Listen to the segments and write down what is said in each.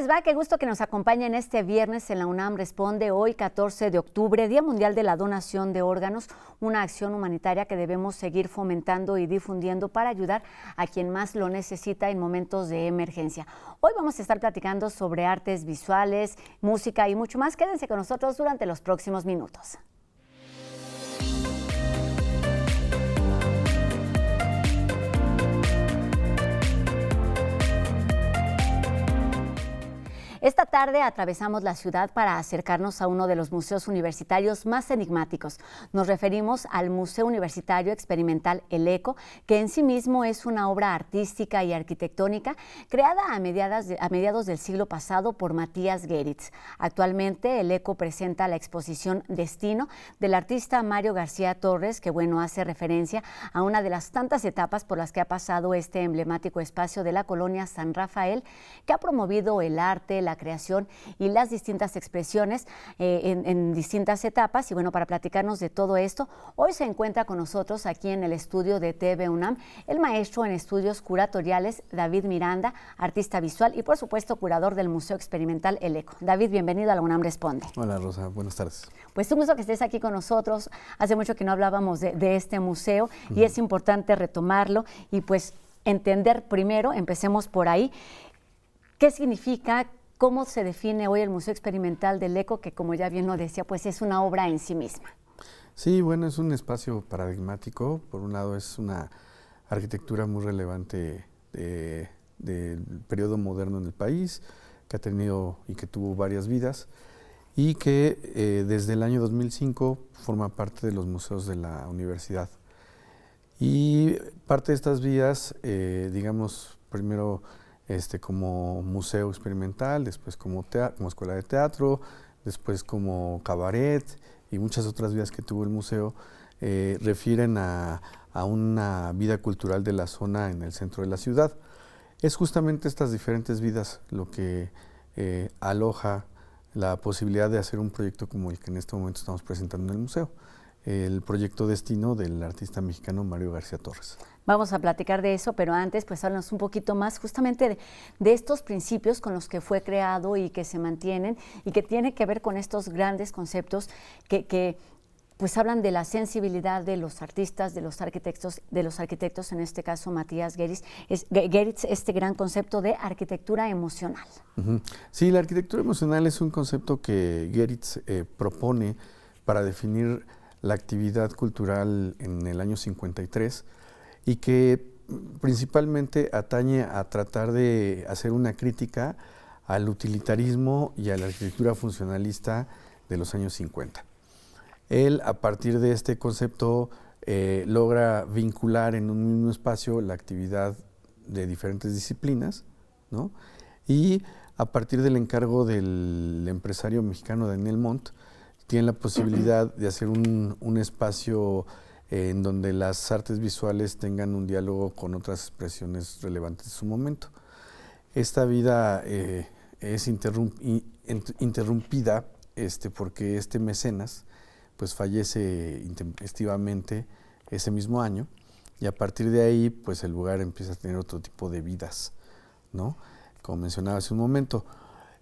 les va? Qué gusto que nos acompañen este viernes en la UNAM Responde, hoy 14 de octubre, Día Mundial de la Donación de Órganos, una acción humanitaria que debemos seguir fomentando y difundiendo para ayudar a quien más lo necesita en momentos de emergencia. Hoy vamos a estar platicando sobre artes visuales, música y mucho más. Quédense con nosotros durante los próximos minutos. Esta tarde atravesamos la ciudad para acercarnos a uno de los museos universitarios más enigmáticos. Nos referimos al Museo Universitario Experimental El Eco, que en sí mismo es una obra artística y arquitectónica creada a mediados del siglo pasado por Matías Geritz. Actualmente El Eco presenta la exposición Destino del artista Mario García Torres, que hace referencia a una de las tantas etapas por las que ha pasado este emblemático espacio de la colonia San Rafael, que ha promovido el arte, la creación y las distintas expresiones en distintas etapas. Y para platicarnos de todo esto, hoy se encuentra con nosotros aquí en el estudio de TV UNAM el maestro en estudios curatoriales David Miranda, artista visual y por supuesto curador del Museo Experimental El Eco. David, bienvenido a la UNAM Responde. Hola Rosa, buenas tardes. Pues un gusto que estés aquí con nosotros. Hace mucho que no hablábamos de este museo y es importante retomarlo y pues entender primero, empecemos por ahí, qué significa. ¿Cómo se define hoy el Museo Experimental del Eco, que como ya bien lo decía, pues es una obra en sí misma? Sí, es un espacio paradigmático. Por un lado es una arquitectura muy relevante del periodo moderno en el país, que ha tenido y que tuvo varias vidas, y que desde el año 2005 forma parte de los museos de la universidad. Y parte de estas vías, primero como museo experimental, después como escuela de teatro, después como cabaret y muchas otras vías que tuvo el museo, refieren a una vida cultural de la zona en el centro de la ciudad. Es justamente estas diferentes vidas lo que aloja la posibilidad de hacer un proyecto como el que en este momento estamos presentando en el museo, el proyecto Destino del artista mexicano Mario García Torres. Vamos a platicar de eso, pero antes pues háblanos un poquito más justamente de estos principios con los que fue creado y que se mantienen y que tiene que ver con estos grandes conceptos que pues hablan de la sensibilidad de los artistas, de los arquitectos, en este caso Matías Geritz, este gran concepto de arquitectura emocional. Sí, la arquitectura emocional es un concepto que Geritz propone para definir la actividad cultural en el año 53 y que principalmente atañe a tratar de hacer una crítica al utilitarismo y a la arquitectura funcionalista de los años 50. Él, a partir de este concepto, logra vincular en un mismo espacio la actividad de diferentes disciplinas, ¿no? Y a partir del encargo del empresario mexicano Daniel Montt, tiene la posibilidad de hacer un espacio en donde las artes visuales tengan un diálogo con otras expresiones relevantes de su momento. Esta vida es interrumpida porque este mecenas pues fallece intempestivamente ese mismo año y a partir de ahí pues el lugar empieza a tener otro tipo de vidas, ¿no? Como mencionaba hace un momento.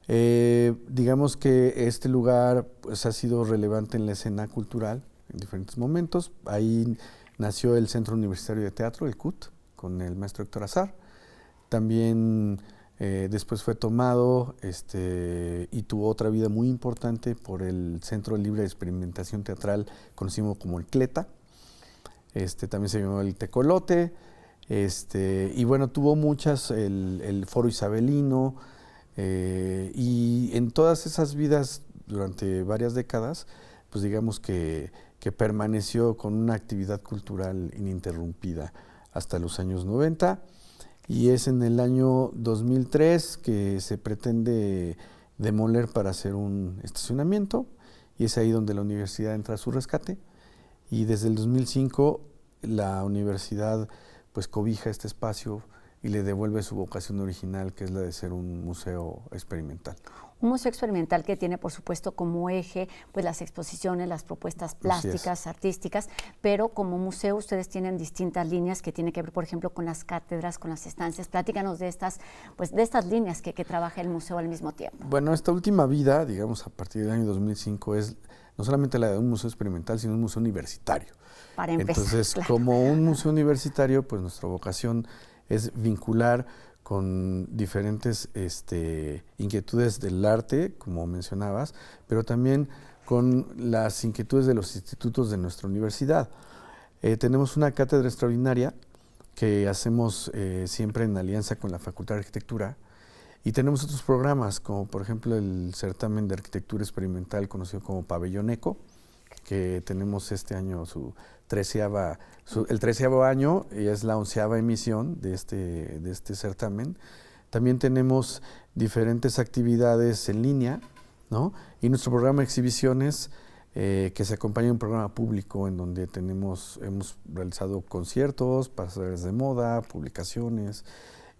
Digamos que este lugar pues, ha sido relevante en la escena cultural en diferentes momentos. Ahí nació el Centro Universitario de Teatro, el CUT, con el maestro Héctor Azar. También después fue tomado y tuvo otra vida muy importante por el Centro Libre de Experimentación Teatral, conocido como el CLETA. También se llamó el Tecolote. Y tuvo muchas, el Foro Isabelino, y en todas esas vidas durante varias décadas, pues digamos que permaneció con una actividad cultural ininterrumpida hasta los años 90 y es en el año 2003 que se pretende demoler para hacer un estacionamiento y es ahí donde la universidad entra a su rescate y desde el 2005 la universidad pues cobija este espacio y le devuelve su vocación original, que es la de ser un museo experimental. Un museo experimental que tiene, por supuesto, como eje pues las exposiciones, las propuestas plásticas, artísticas, pero como museo ustedes tienen distintas líneas que tienen que ver, por ejemplo, con las cátedras, con las estancias. Platícanos de estas líneas que trabaja el museo al mismo tiempo. Bueno, esta última vida, digamos, a partir del año 2005, es no solamente la de un museo experimental, sino un museo universitario. Para empezar, entonces, claro, como un museo universitario, pues nuestra vocación es vincular con diferentes inquietudes del arte, como mencionabas, pero también con las inquietudes de los institutos de nuestra universidad. Tenemos una cátedra extraordinaria que hacemos siempre en alianza con la Facultad de Arquitectura, y tenemos otros programas, como por ejemplo el certamen de arquitectura experimental conocido como Pabellón Eco, que tenemos este año el 13º año, y es la 11ª emisión de este certamen. También tenemos diferentes actividades en línea, ¿no? Y nuestro programa de exhibiciones, que se acompaña de un programa público en donde hemos realizado conciertos, pasarelas de moda, publicaciones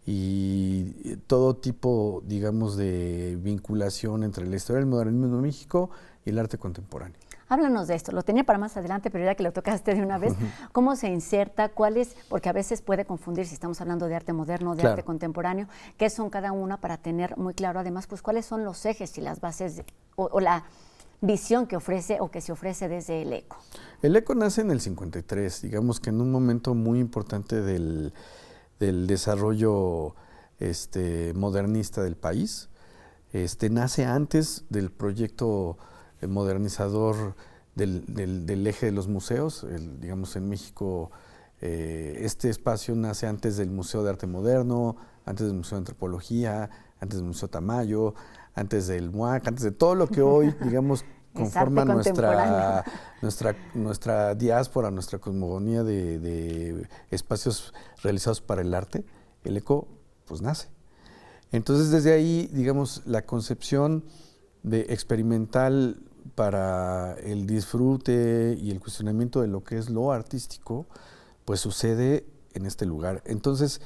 y todo tipo, digamos, de vinculación entre la historia del modernismo en México y el arte contemporáneo. Háblanos de esto, lo tenía para más adelante, pero ya que lo tocaste de una vez, ¿cómo se inserta? Porque a veces puede confundir si estamos hablando de arte moderno, de arte contemporáneo, qué son cada una para tener muy claro además, pues cuáles son los ejes y las bases o la visión que ofrece o que se ofrece desde el ECO. El ECO nace en el 53, digamos que en un momento muy importante del desarrollo modernista del país. Nace antes del proyecto modernizador del eje de los museos. Digamos, en México este espacio nace antes del Museo de Arte Moderno, antes del Museo de Antropología, antes del Museo Tamayo, antes del MUAC, antes de todo lo que hoy, digamos, conforma nuestra diáspora, nuestra cosmogonía de espacios realizados para el arte. El ECO pues nace. Entonces desde ahí, digamos, la concepción de experimental para el disfrute y el cuestionamiento de lo que es lo artístico, pues sucede en este lugar. Entonces,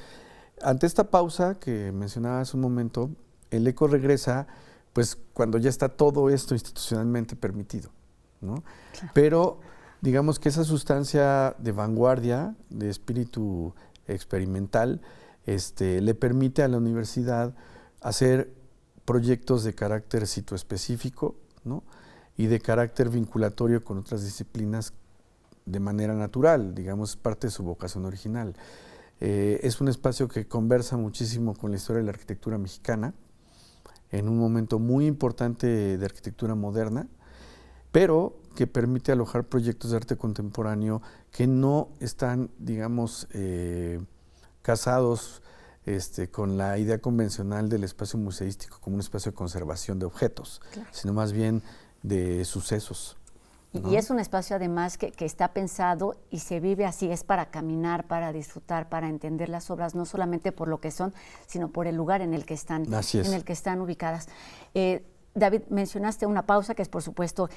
ante esta pausa que mencionaba hace un momento, el ECO regresa pues cuando ya está todo esto institucionalmente permitido, ¿no? Claro. Pero digamos que esa sustancia de vanguardia, de espíritu experimental, le permite a la universidad hacer proyectos de carácter sitoespecífico, ¿no? Y de carácter vinculatorio con otras disciplinas de manera natural, digamos, parte de su vocación original. Es un espacio que conversa muchísimo con la historia de la arquitectura mexicana, en un momento muy importante de arquitectura moderna, pero que permite alojar proyectos de arte contemporáneo que no están, digamos, casados con la idea convencional del espacio museístico como un espacio de conservación de objetos, claro, sino más bien de sucesos, ¿no? Y es un espacio además que está pensado y se vive así, es para caminar, para disfrutar, para entender las obras, no solamente por lo que son, sino por el lugar en el que están, ubicadas. David, mencionaste una pausa que es por supuesto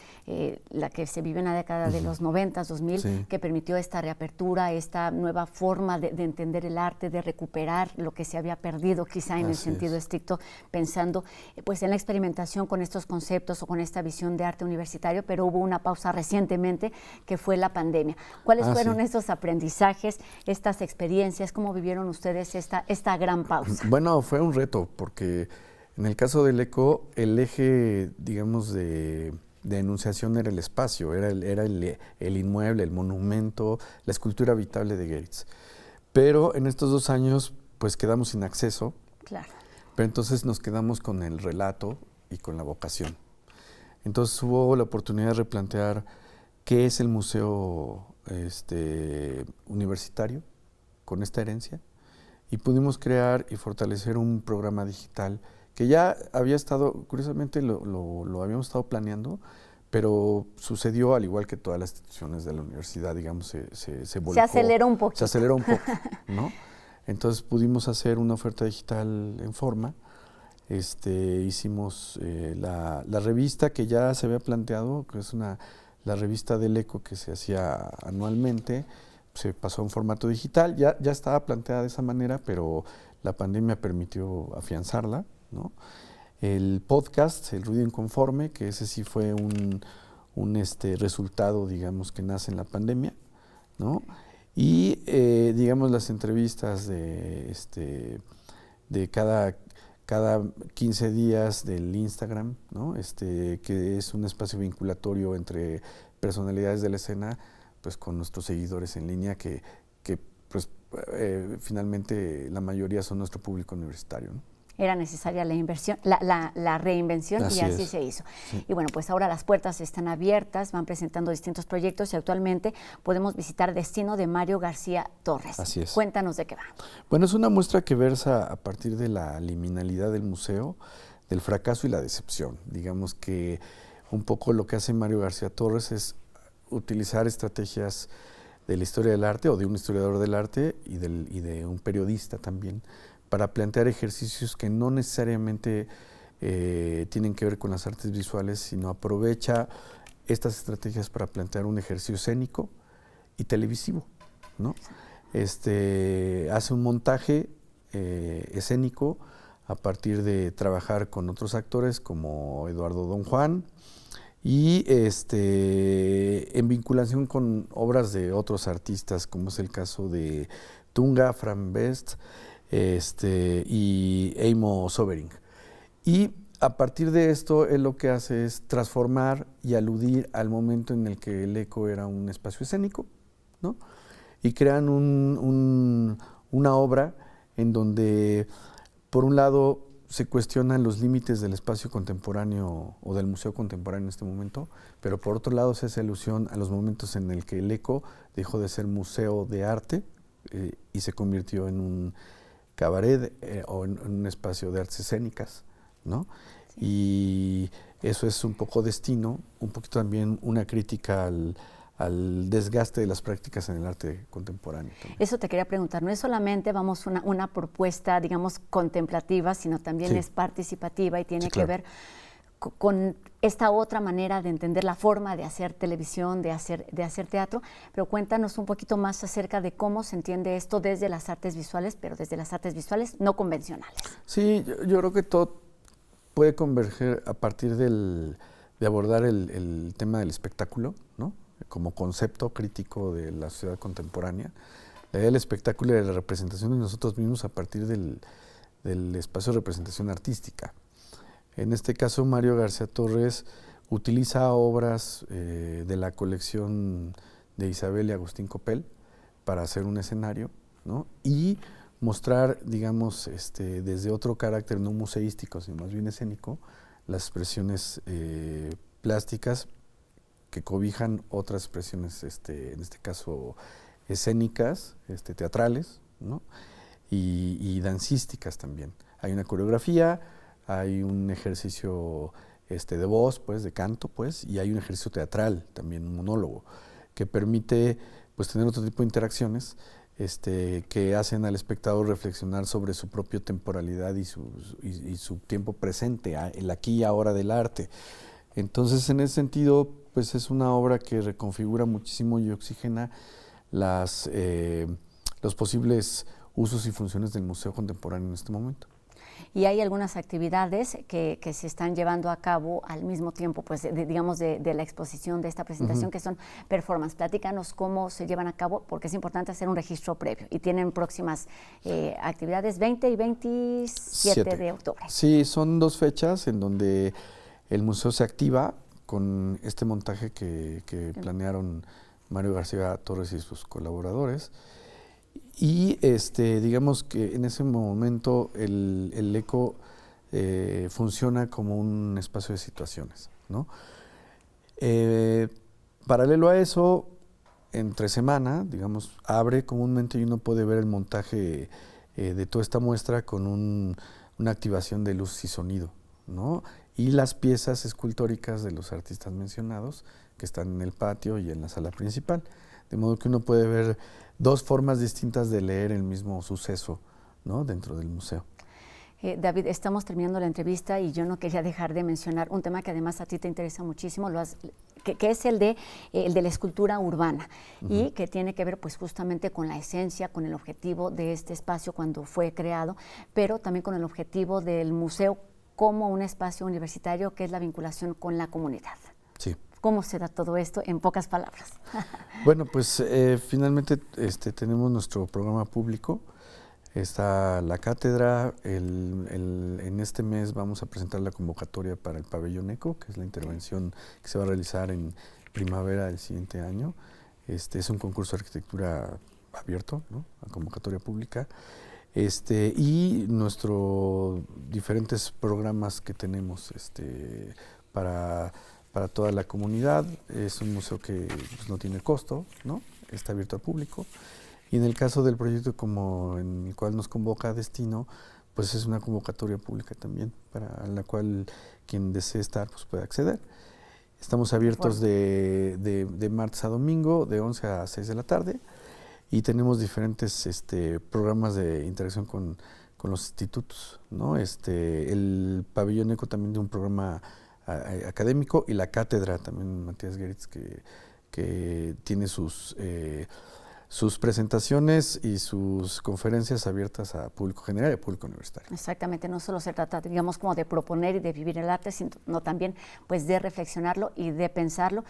la que se vive en la década de los 90, 2000, sí, que permitió esta reapertura, esta nueva forma de entender el arte, de recuperar lo que se había perdido quizá en el sentido estricto, pensando pues en la experimentación con estos conceptos o con esta visión de arte universitario, pero hubo una pausa recientemente que fue la pandemia. ¿Cuáles fueron estos aprendizajes, estas experiencias? ¿Cómo vivieron ustedes esta gran pausa? Bueno, fue un reto porque en el caso del ECO, el eje, digamos, de enunciación era el espacio, era el inmueble, el monumento, la escultura habitable de Geritz. Pero en estos 2 años, pues quedamos sin acceso. Claro. Pero entonces nos quedamos con el relato y con la vocación. Entonces hubo la oportunidad de replantear qué es el museo universitario con esta herencia, y pudimos crear y fortalecer un programa digital que ya había estado, curiosamente lo habíamos estado planeando, pero sucedió al igual que todas las instituciones de la universidad, digamos, se volcó. Se aceleró un poco. Se aceleró un poco, ¿no? Entonces pudimos hacer una oferta digital en forma. Hicimos la revista que ya se había planteado, que es la revista del ECO que se hacía anualmente, se pasó a un formato digital. Ya estaba planteada de esa manera, pero la pandemia permitió afianzarla, ¿no? El podcast, El Ruido Inconforme, que ese sí fue un resultado, digamos, que nace en la pandemia, ¿no? Y, digamos, las entrevistas de cada 15 días del Instagram, ¿no? Que es un espacio vinculatorio entre personalidades de la escena, pues con nuestros seguidores en línea, que pues, finalmente la mayoría son nuestro público universitario, ¿no? Era necesaria la inversión, la reinvención, y así se hizo. Sí. Y bueno, pues ahora las puertas están abiertas, van presentando distintos proyectos y actualmente podemos visitar Destino de Mario García Torres. Así es. Cuéntanos de qué va. Bueno, es una muestra que versa a partir de la liminalidad del museo, del fracaso y la decepción. Digamos que un poco lo que hace Mario García Torres es utilizar estrategias de la historia del arte o de un historiador del arte y de un periodista también, para plantear ejercicios que no necesariamente tienen que ver con las artes visuales, sino aprovecha estas estrategias para plantear un ejercicio escénico y televisivo, ¿no? Hace un montaje escénico a partir de trabajar con otros actores como Eduardo Don Juan y en vinculación con obras de otros artistas, como es el caso de Tunga, Fran Best, y Eimo Sobering. Y a partir de esto, él lo que hace es transformar y aludir al momento en el que el ECO era un espacio escénico, ¿no? Y crean una obra en donde, por un lado, se cuestionan los límites del espacio contemporáneo o del museo contemporáneo en este momento, pero por otro lado se hace alusión a los momentos en el que el ECO dejó de ser museo de arte y se convirtió en un cabaret o en un espacio de artes escénicas, ¿no? Sí. Y eso es un poco Destino, un poquito también una crítica al desgaste de las prácticas en el arte contemporáneo también. Eso te quería preguntar, no es solamente una propuesta, digamos, contemplativa, sino también es participativa y tiene que ver con esta otra manera de entender la forma de hacer televisión, de hacer teatro, pero cuéntanos un poquito más acerca de cómo se entiende esto desde las artes visuales, pero desde las artes visuales no convencionales. Sí, yo creo que todo puede converger a partir de abordar el tema del espectáculo, ¿no? Como concepto crítico de la sociedad contemporánea, la idea del espectáculo y de la representación de nosotros mismos a partir del espacio de representación artística. En este caso, Mario García Torres utiliza obras de la colección de Isabel y Agustín Coppel para hacer un escenario, ¿no? Y mostrar, digamos, desde otro carácter no museístico, sino más bien escénico, las expresiones plásticas que cobijan otras expresiones, en este caso, escénicas, teatrales, ¿no? Y dancísticas también. Hay una coreografía, hay un ejercicio de voz, pues, de canto, pues, y hay un ejercicio teatral, también un monólogo, que permite, pues, tener otro tipo de interacciones que hacen al espectador reflexionar sobre su propia temporalidad y su tiempo presente, el aquí y ahora del arte. Entonces, en ese sentido, pues, es una obra que reconfigura muchísimo y oxigena los posibles usos y funciones del museo contemporáneo en este momento. Y hay algunas actividades que se están llevando a cabo al mismo tiempo, pues, digamos, de la exposición de esta presentación, que son performance. Platícanos cómo se llevan a cabo, porque es importante hacer un registro previo. Y tienen próximas actividades 20 y 27 de octubre. Sí, son 2 fechas en donde el museo se activa con este montaje que planearon Mario García Torres y sus colaboradores. Y digamos que en ese momento el ECO funciona como un espacio de situaciones, ¿no? Paralelo a eso, entre semana, digamos, abre comúnmente y uno puede ver el montaje de toda esta muestra con una activación de luz y sonido, ¿no? Y las piezas escultóricas de los artistas mencionados que están en el patio y en la sala principal. De modo que uno puede ver 2 formas distintas de leer el mismo suceso, ¿no? Dentro del museo. David, estamos terminando la entrevista y yo no quería dejar de mencionar un tema que además a ti te interesa muchísimo, que es el de la escultura urbana y que tiene que ver pues justamente con la esencia, con el objetivo de este espacio cuando fue creado, pero también con el objetivo del museo como un espacio universitario, que es la vinculación con la comunidad. Sí. ¿Cómo se da todo esto en pocas palabras? Bueno, pues finalmente tenemos nuestro programa público. Está la cátedra, en este mes vamos a presentar la convocatoria para el pabellón ECO, que es la intervención que se va a realizar en primavera del siguiente año. Es un concurso de arquitectura abierto, ¿no?, a convocatoria pública. Y nuestros diferentes programas que tenemos para toda la comunidad. Es un museo que pues, no tiene costo, ¿no?, está abierto al público. Y en el caso del proyecto como en el cual nos convoca Destino, pues es una convocatoria pública también, para la cual quien desee estar pues puede acceder. Estamos abiertos de martes a domingo, de 11 a 6 de la tarde, y tenemos diferentes programas de interacción con los institutos, ¿no? El pabellón ECO también de un programa académico, y la cátedra también, Matías Geritz, que tiene sus presentaciones y sus conferencias abiertas a público general y a público universitario. Exactamente, no solo se trata, digamos, como de proponer y de vivir el arte, sino también pues de reflexionarlo y de pensarlo.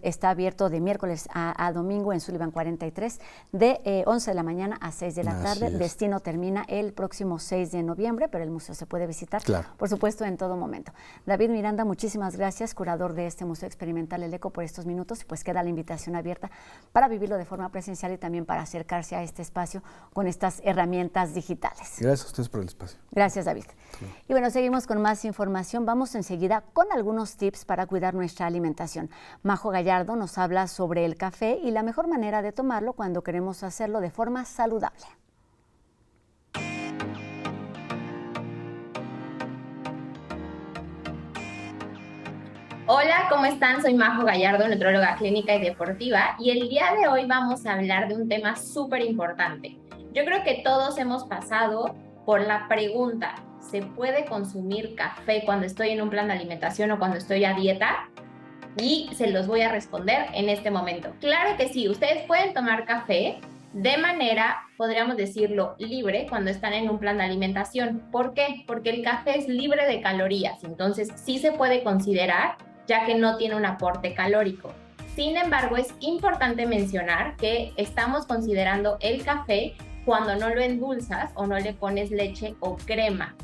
Está abierto de miércoles a domingo en Sullivan 43, de 11 de la mañana a 6 de la tarde. Destino termina el próximo 6 de noviembre, pero el museo se puede visitar, claro, por supuesto, en todo momento. David Miranda, muchísimas gracias, curador de este Museo Experimental El Eco, por estos minutos, y pues queda la invitación abierta para vivirlo de forma presencial y también para acercarse a este espacio con estas herramientas digitales. Gracias a ustedes por el espacio. Gracias, David. Sí. Y bueno, seguimos con más información. Vamos enseguida con algunos tips para cuidar nuestra alimentación. Majo Gallardo nos habla sobre el café y la mejor manera de tomarlo cuando queremos hacerlo de forma saludable. Hola, ¿cómo están? Soy Majo Gallardo, nutróloga clínica y deportiva, y el día de hoy vamos a hablar de un tema súper importante. Yo creo que todos hemos pasado por la pregunta, ¿se puede consumir café cuando estoy en un plan de alimentación o cuando estoy a dieta? Y se los voy a responder en este momento. Claro que sí, ustedes pueden tomar café de manera, podríamos decirlo, libre cuando están en un plan de alimentación. ¿Por qué? Porque el café es libre de calorías, entonces sí se puede considerar, ya que no tiene un aporte calórico. Sin embargo, es importante mencionar que estamos considerando el café cuando no lo endulzas o no le pones leche o crema.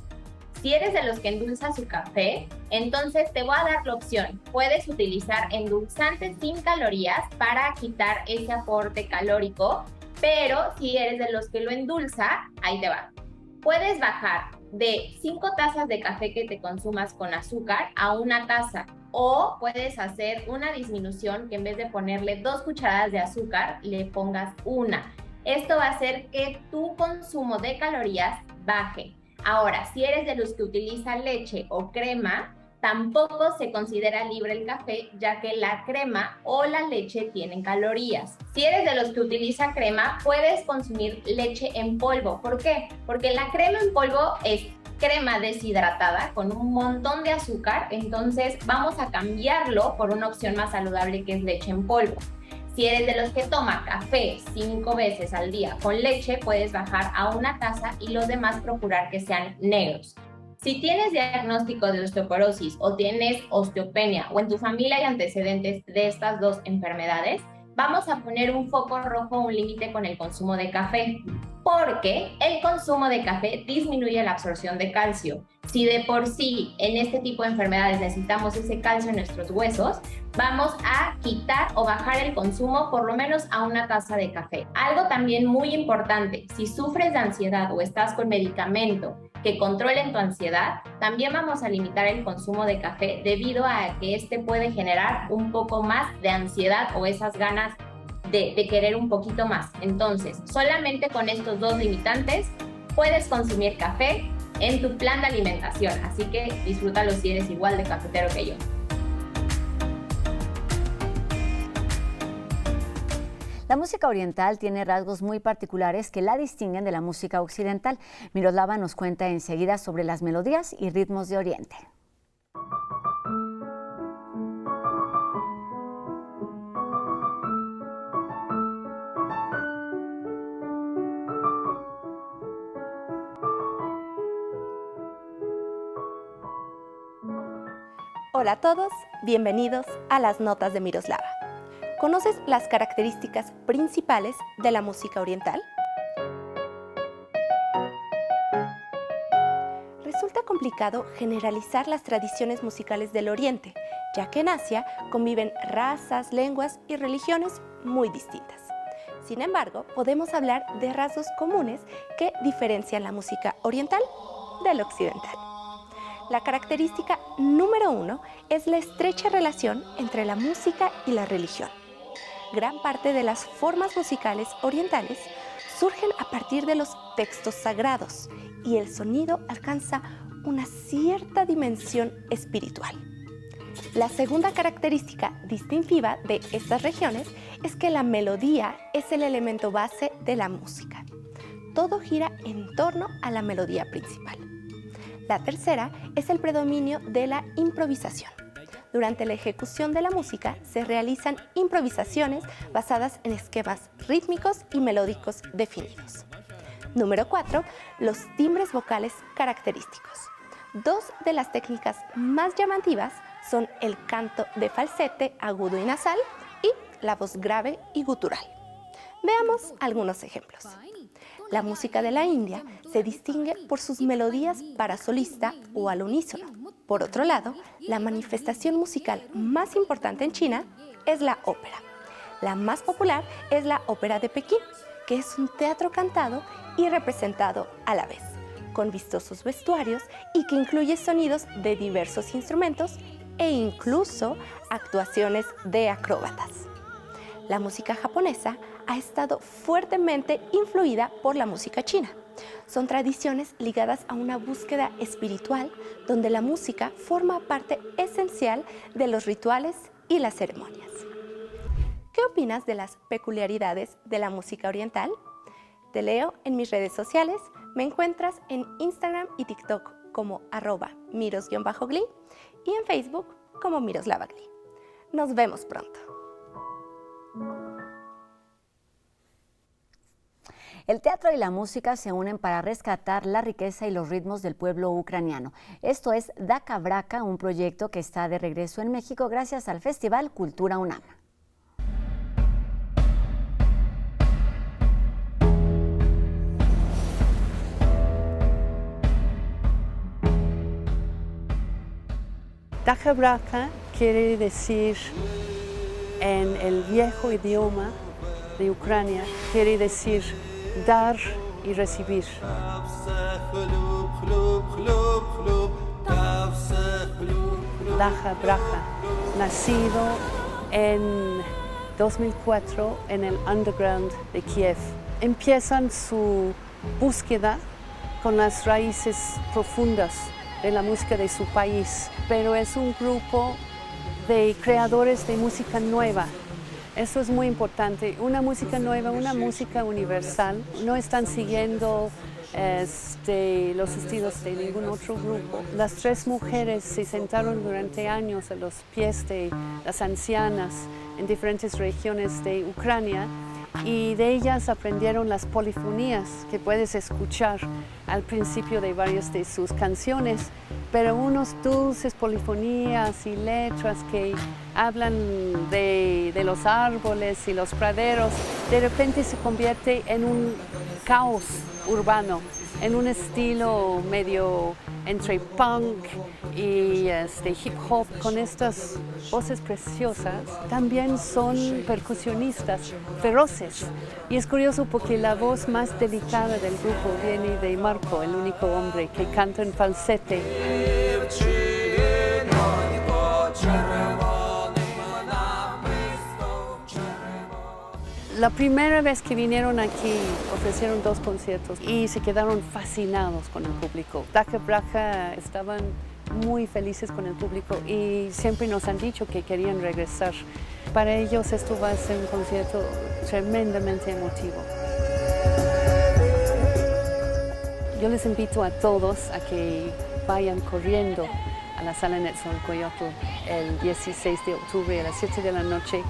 Si eres de los que endulza su café, entonces te voy a dar la opción. Puedes utilizar endulzantes sin calorías para quitar ese aporte calórico, pero si eres de los que lo endulza, ahí te va. Puedes bajar de 5 tazas de café que te consumas con azúcar a 1 taza. O puedes hacer una disminución, que en vez de ponerle 2 cucharadas de azúcar, le pongas 1. Esto va a hacer que tu consumo de calorías baje. Ahora, si eres de los que utiliza leche o crema, tampoco se considera libre el café, ya que la crema o la leche tienen calorías. Si eres de los que utiliza crema, puedes consumir leche en polvo. ¿Por qué? Porque la crema en polvo es crema deshidratada con un montón de azúcar, entonces vamos a cambiarlo por una opción más saludable, que es leche en polvo. Si eres de los que toma café 5 veces al día con leche, puedes bajar a 1 taza y los demás procurar que sean negros. Si tienes diagnóstico de osteoporosis o tienes osteopenia o en tu familia hay antecedentes de estas 2 enfermedades, vamos a poner un foco rojo, un límite con el consumo de café, porque el consumo de café disminuye la absorción de calcio. Si de por sí en este tipo de enfermedades necesitamos ese calcio en nuestros huesos, vamos a quitar o bajar el consumo por lo menos a 1 taza de café. Algo también muy importante, si sufres de ansiedad o estás con medicamento que controlen tu ansiedad, también vamos a limitar el consumo de café debido a que este puede generar un poco más de ansiedad o esas ganas de querer un poquito más. Entonces, solamente con estos 2 limitantes puedes consumir café en tu plan de alimentación, así que disfrútalo si eres igual de cafetero que yo. La música oriental tiene rasgos muy particulares que la distinguen de la música occidental. Miroslava nos cuenta enseguida sobre las melodías y ritmos de Oriente. Hola a todos, bienvenidos a las Notas de Miroslava. ¿Conoces las características principales de la música oriental? Resulta complicado generalizar las tradiciones musicales del Oriente, ya que en Asia conviven razas, lenguas y religiones muy distintas. Sin embargo, podemos hablar de rasgos comunes que diferencian la música oriental de la occidental. La característica número 1 es la estrecha relación entre la música y la religión. Gran parte de las formas musicales orientales surgen a partir de los textos sagrados y el sonido alcanza una cierta dimensión espiritual. La segunda característica distintiva de estas regiones es que la melodía es el elemento base de la música. Todo gira en torno a la melodía principal. La tercera es el predominio de la improvisación. Durante la ejecución de la música se realizan improvisaciones basadas en esquemas rítmicos y melódicos definidos. Número 4. Los timbres vocales característicos. Dos de las técnicas más llamativas son el canto de falsete agudo y nasal y la voz grave y gutural. Veamos algunos ejemplos. La música de la India se distingue por sus melodías para solista o al unísono. Por otro lado, la manifestación musical más importante en China es la ópera. La más popular es la Ópera de Pekín, que es un teatro cantado y representado a la vez, con vistosos vestuarios y que incluye sonidos de diversos instrumentos e incluso actuaciones de acróbatas. La música japonesa ha estado fuertemente influida por la música china. Son tradiciones ligadas a una búsqueda espiritual donde la música forma parte esencial de los rituales y las ceremonias. ¿Qué opinas de las peculiaridades de la música oriental? Te leo en mis redes sociales. Me encuentras en Instagram y TikTok como @miros_gli y en Facebook como Miroslava Gli. Nos vemos pronto. El teatro y la música se unen para rescatar la riqueza y los ritmos del pueblo ucraniano. Esto es Dakha Braka, un proyecto que está de regreso en México gracias al Festival Cultura UNAM. Dakha Braka quiere decir, en el viejo idioma de Ucrania, quiere decir dar y recibir. Dakha Braka, nacido en 2004 en el underground de Kiev. Empiezan su búsqueda con las raíces profundas de la música de su país, pero es un grupo de creadores de música nueva. Eso es muy importante, una música nueva, una música universal. No están siguiendo los estilos de ningún otro grupo. Las tres mujeres se sentaron durante años a los pies de las ancianas en diferentes regiones de Ucrania y de ellas aprendieron las polifonías que puedes escuchar al principio de varias de sus canciones, pero unos dulces polifonías y letras que hablan de los árboles y los praderos, de repente se convierte en un caos urbano, en un estilo medio entre punk y hip hop, con estas voces preciosas. También son percusionistas feroces. Y es curioso porque la voz más delicada del grupo viene de Marco, el único hombre que canta en falsete. La primera vez que vinieron aquí ofrecieron 2 conciertos y se quedaron fascinados con el público. Dakha Braka estaban muy felices con el público y siempre nos han dicho que querían regresar. Para ellos esto va a ser un concierto tremendamente emotivo. Yo les invito a todos a que vayan corriendo a la Sala Netzahualcóyotl el 16 de octubre a las 7 de la noche,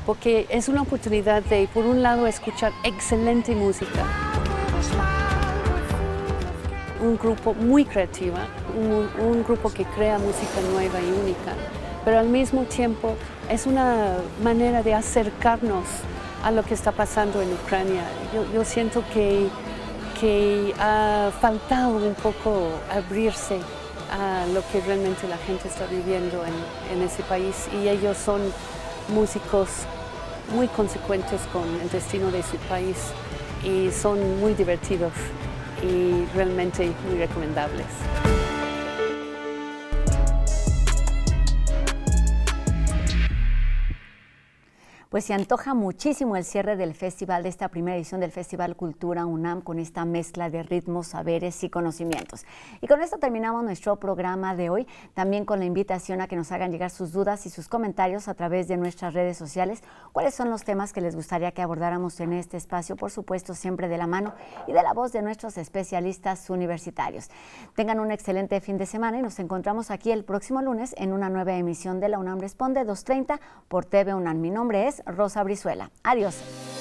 porque es una oportunidad de, por un lado, escuchar excelente música. Un grupo muy creativo, un grupo que crea música nueva y única, pero al mismo tiempo es una manera de acercarnos a lo que está pasando en Ucrania. Yo siento que ha faltado un poco abrirse a lo que realmente la gente está viviendo en ese país, y ellos son músicos muy consecuentes con el destino de su país y son muy divertidos y realmente muy recomendables. Pues se antoja muchísimo el cierre del festival, de esta primera edición del Festival Cultura UNAM, con esta mezcla de ritmos, saberes y conocimientos. Y con esto terminamos nuestro programa de hoy, también con la invitación a que nos hagan llegar sus dudas y sus comentarios a través de nuestras redes sociales. ¿Cuáles son los temas que les gustaría que abordáramos en este espacio? Por supuesto, siempre de la mano y de la voz de nuestros especialistas universitarios. Tengan un excelente fin de semana y nos encontramos aquí el próximo lunes en una nueva emisión de La UNAM Responde, 2:30 por TV UNAM. Mi nombre es Rosa Brizuela. Adiós.